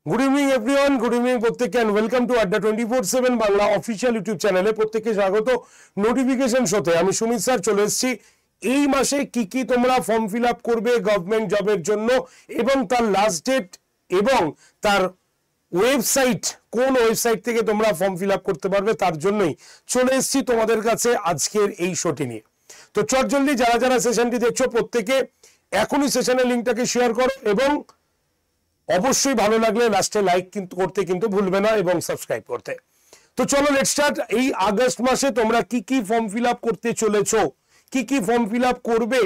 Good evening everyone, good evening प्रत्येक and welcome to अड्डा 24/7 Bangla official YouTube চ্যানেলে প্রত্যেককে স্বাগত। নোটিফিকেশন শোতে আমি সুমিত স্যার চলে এসেছি। এই মাসে কি কি তোমরা ফর্ম ফিল আপ করবে গভর্নমেন্ট জবের জন্য এবং তার লাস্ট ডেট এবং তার ওয়েবসাইট, কোন ওয়েবসাইট থেকে তোমরা ফর্ম ফিল আপ করতে পারবে তার জন্যই চলে এসেছি তোমাদের কাছে আজকের এই শোটি নিয়ে। তো চটজলদি যারা যারা সেশনটি দেখছো প্রত্যেকে এখনই সেশনের লিঙ্কটাকে শেয়ার করো এবং অবশ্যই ভালো লাগলে লাস্টে লাইক কিন্তু করতে কিন্তু ভুলবে না এবং সাবস্ক্রাইব করতে। তো চলো লেটস স্টার্ট। এই আগস্ট মাসে তোমরা কি কি ফর্ম ফিল আপ করতে চলেছো, কি কি ফর্ম ফিল আপ করবে,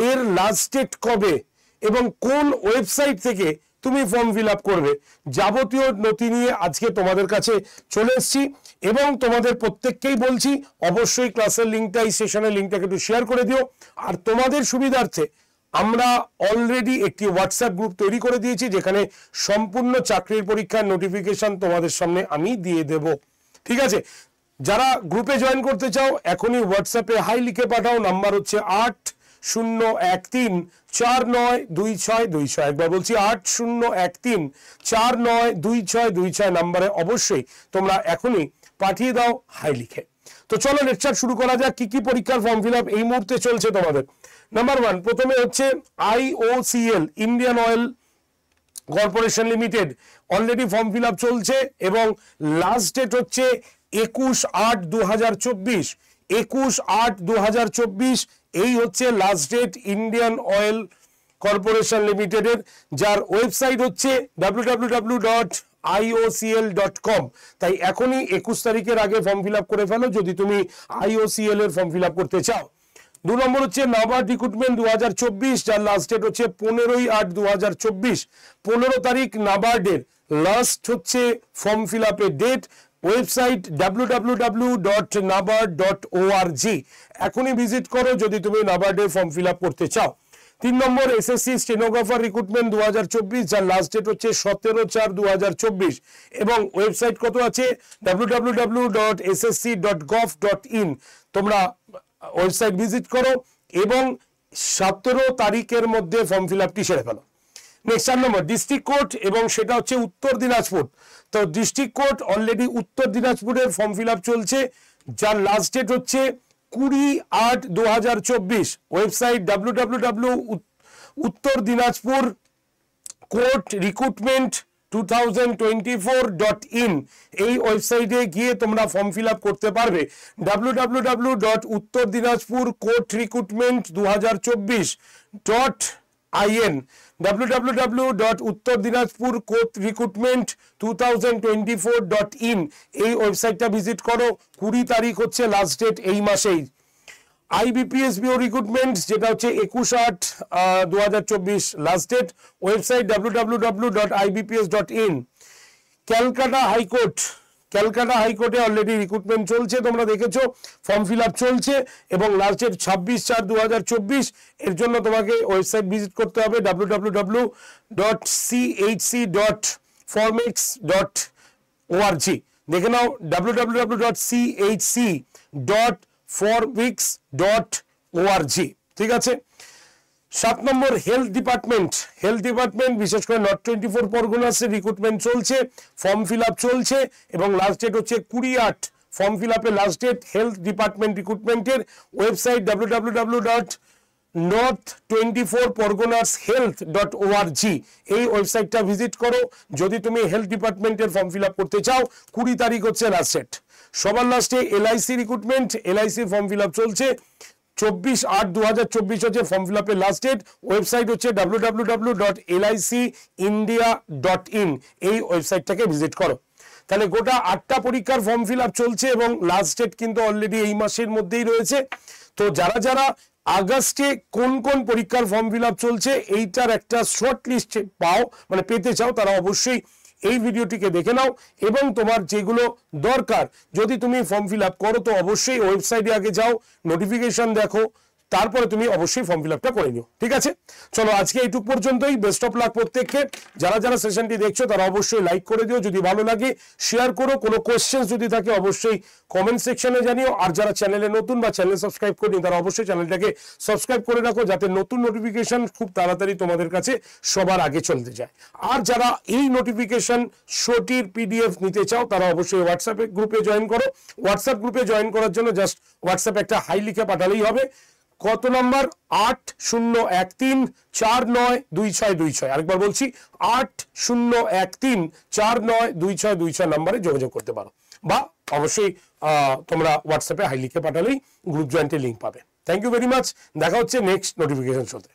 এর লাস্ট ডেট কবে এবং কোন ওয়েবসাইট থেকে তুমি ফর্ম ফিল আপ করবে, যাবতীয় নথি নিয়ে আজকে তোমাদের কাছে চলে এসেছি। এবং তোমাদের প্রত্যেককেই বলছি অবশ্যই ক্লাসের লিঙ্কটা, এই সেশনের লিঙ্কটাকে একটু শেয়ার করে দিও। আর তোমাদের সুবিধার্থে আমরা অলরেডি একটি হোয়াটসঅ্যাপ গ্রুপ তৈরি করে দিয়েছি যেখানে সম্পূর্ণ চাকরির পরীক্ষার নোটিফিকেশন তোমাদের সামনে আমি দিয়ে দেব। ঠিক আছে, যারা গ্রুপে জয়েন করতে চাও এখনই হোয়াটসঅ্যাপে হাই লিখে পাঠাও। নাম্বার হচ্ছে 8013492626। একবার বলছি 8013492626 নাম্বারে অবশ্যই তোমরা এখনই পাঠিয়ে দাও হাই লিখে। তো চলো লেকচার শুরু করা যাক। কি কি পরীক্ষার ফর্ম ফিল আপ এই মুহূর্তে চলছে তোমাদের। নাম্বার 1, প্রথমে হচ্ছে IOCL, Indian oil corporation limited, already form fill up চলছে এবং লাস্ট ডেট হচ্ছে 21/8/2024। 21/8/2024 এই হচ্ছে last date Indian oil corporation লিমিটেডের, যার ওয়েবসাইট হচ্ছে www.iocl.com। তাই এখনই 21 তারিখের আগে ফর্ম ফিল আপ করে ফেলো যদি তুমি IOCL এর ফর্ম ফিল আপ করতে চাও। 2 নম্বর হচ্ছে নাবার্ড রিক্রুটমেন্ট 2024, যার লাস্ট ডেট হচ্ছে 15/8/2024। 15 তারিখ নাবার্ডের লাস্ট হচ্ছে ফর্ম ফিল আপের ডেট। Website www.nabard.org। এখনই ভিজিট করো যদি তুমি নাবার্ডের ফর্ম ফিল আপ করতে চাও। 3 নম্বর SSC স্টেনোগ্রাফার রিক্রুটমেন্ট 2024, যার লাস্ট ডেট হচ্ছে 17/4/2024 এবং ওয়েবসাইট কত আছে www.ssc.gov.in। তোমরা ওয়েবসাইট ভিজিট করো এবং 17 তারিখের মধ্যে ফর্ম ফিল আপটি সেরে ফেলো। নেক্সট 4 নম্বর ডিস্ট্রিক্ট কোর্ট এবং সেটা হচ্ছে উত্তর দিনাজপুর। তো ডিস্ট্রিক্ট কোর্ট অলরেডি উত্তর দিনাজপুরের ফর্ম ফিল আপ চলছে, যার লাস্ট ডেট হচ্ছে 20/8/2024। Website www.uttor dinajpur court recruitment 2024.in। এই ওয়েবসাইটে গিয়ে তোমরা ফর্ম ফিল আপ করতে পারবে www.uttordinajpur.court-recruitment-2024.in www.uttordinajpur-court-recruitment-2024.in এই ওয়েবসাইটটা ভিজিট করো। 20 তারিখ হচ্ছে লাস্ট ডেট এই মাসেই। IBPS বিও রিক্রুটমেন্ট, যেটা হচ্ছে 21/8/2024 last date. Website www.ibps.in। Calcutta হাইকোর্টে অলরেডি রিক্রুটমেন্ট চলছে, তোমরা দেখেছো ফর্ম ফিল আপ চলছে এবং লাস্ট ডেট 26/4/2024। এর জন্য তোমাকে ওয়েবসাইট ভিজিট করতে হবে www.chc.formex.org। দেখে নাও www.chc.formex.org। ঠিক আছে। 7 নম্বর হেলথ ডিপার্টমেন্ট বিশেষ করে নর্থ 24 পরগনাসে রিক্রুটমেন্ট চলছে, ফর্ম ফিল আপ চলছে এবং লাস্ট ডেট হচ্ছে 20/8। ফর্ম ফিল আপের লাস্ট ডেট হেলথ ডিপার্টমেন্ট রিক্রুটমেন্টের। Website www.north24pargonashealth.org। এই ওয়েবসাইটটা ভিজিট করো যদি তুমি হেলথ ডিপার্টমেন্টের ফর্ম ফিল আপ করতে চাও। 20 তারিখ হচ্ছে লাস্ট ডেট। সবার লাস্টে LIC recruitment, LIC form fill up চলছে। 24/8/2024 হচ্ছে ফর্ম ফিল আপের লাস্ট ডেট। ওয়েবসাইট হচ্ছে www.licindia.in। এই ওয়েবসাইটটাকে ভিজিট করো। তাহলে গোটা 8টা পরীক্ষার ফর্ম ফিল আপ চলছে এবং লাস্ট ডেট কিন্তু অলরেডি এই মাসের মধ্যেই রয়েছে। তো যারা যারা আগস্টে কোন কোন পরীক্ষার ফর্ম ফিল আপ চলছে এইটার একটা শর্ট লিস্ট পেতে চাও, তারা অবশ্যই এই ভিডিওটিকে দেখে নাও এবং তোমার যেগুলো দরকার যদি তুমি ফর্ম ফিল আপ করো তো অবশ্যই ওয়েবসাইটে আগে যাও, নোটিফিকেশন দেখো, তারপরে তুমি অবশ্যই ফর্ম ফিল আপটা করে নিও। ঠিক আছে, চলো আজকে এইটুক পর্যন্তই। বেস্ট অফ লাক প্রত্যেককে। যারা যারা সেশনটি দেখছো তারা অবশ্যই লাইক করে দিও, যদি ভালো লাগে শেয়ার করো, কোনো কোয়েশ্চেন যদি থাকে অবশ্যই কমেন্ট সেকশনে জানিও। আর যারা চ্যানেলে নতুন বা চ্যানেল সাবস্ক্রাইব করেনি তারা অবশ্যই চ্যানেলটাকে সাবস্ক্রাইব করে রাখো, যাতে নতুন নোটিফিকেশন খুব তাড়াতাড়ি তোমাদের কাছে সবার আগে চলতে যায়। আর যারা এই নোটিফিকেশন শোটির পিডিএফ নিতে চাও তারা অবশ্যই হোয়াটসঅ্যাপ গ্রুপে জয়েন করো। হোয়াটসঅ্যাপ গ্রুপে জয়েন করার জন্য জাস্ট হোয়াটসঅ্যাপে একটা হাই লিখে পাঠালেই হবে। কত নাম্বার? 8013492626। আরেকবার বলছি 8013492626 নাম্বারে যোগাযোগ করতে পারো, বা অবশ্যই তোমরা হোয়াটসঅ্যাপে হাই লিখে পাঠালেই গ্রুপ জয়েন্টের লিঙ্ক পাবে। Thank you very much. দেখা হচ্ছে নেক্সট নোটিফিকেশন শোতে।